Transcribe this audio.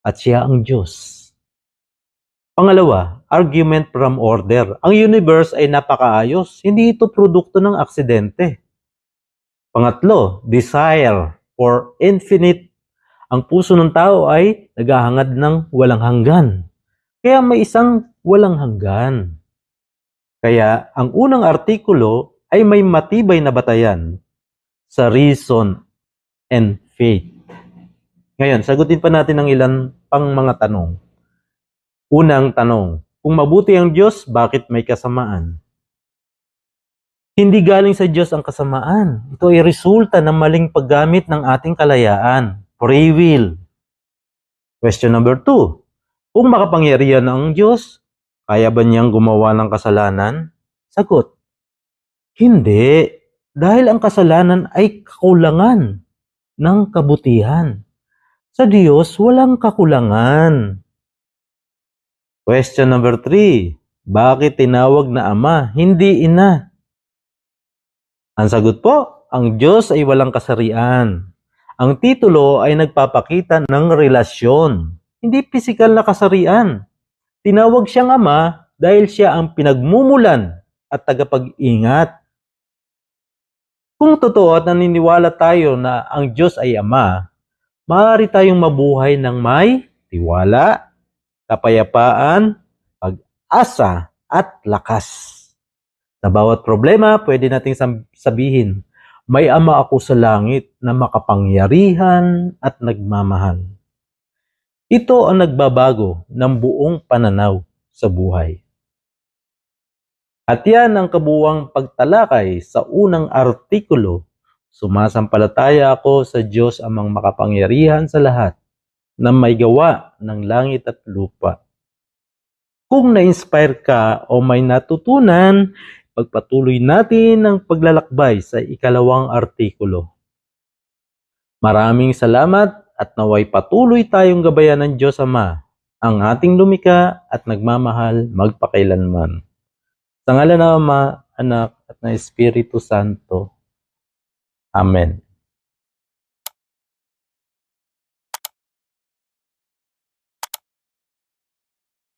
at siya ang Diyos. Pangalawa, argument from order. Ang universe ay napakaayos. Hindi ito produkto ng aksidente. Pangatlo, desire for infinite. Ang puso ng tao ay naghahangad ng walang hanggan. Kaya may isang walang hanggan. Kaya ang unang artikulo ay may matibay na batayan sa reason and faith. Ngayon, sagutin pa natin ang ilan pang mga tanong. Unang tanong, kung mabuti ang Diyos, bakit may kasamaan? Hindi galing sa Diyos ang kasamaan. Ito ay resulta ng maling paggamit ng ating kalayaan. Free will. Question number 2. Kung makapangyarihan ang Diyos, kaya ba niyang gumawa ng kasalanan? Sagot, hindi. Dahil ang kasalanan ay kakulangan ng kabutihan. Sa Diyos, walang kakulangan. Question number 3. Bakit tinawag na Ama, hindi Ina? Ang sagot po, ang Diyos ay walang kasarian. Ang titulo ay nagpapakita ng relasyon, hindi pisikal na kasarian. Tinawag siyang Ama dahil siya ang pinagmumulan at tagapag-ingat. Kung totoo at naniniwala tayo na ang Diyos ay Ama, maaari tayong mabuhay ng may tiwala, kapayapaan, pag-asa, at lakas. Sa bawat problema, pwede nating sabihin, may Ama ako sa langit na makapangyarihan at nagmamahal. Ito ang nagbabago ng buong pananaw sa buhay. At yan ang kabuuang pagtalakay sa unang artikulo. Sumasampalataya ako sa Diyos amang makapangyarihan sa lahat na may gawa ng langit at lupa. Kung na-inspire ka o may natutunan, pagpatuloy natin ang paglalakbay sa ikalawang artikulo. Maraming salamat at naway patuloy tayong gabayan ng Diyos Ama, ang ating lumikha at nagmamahal magpakailanman. Sa ngalan ng Ama, Anak at ng Espiritu Santo. Amen.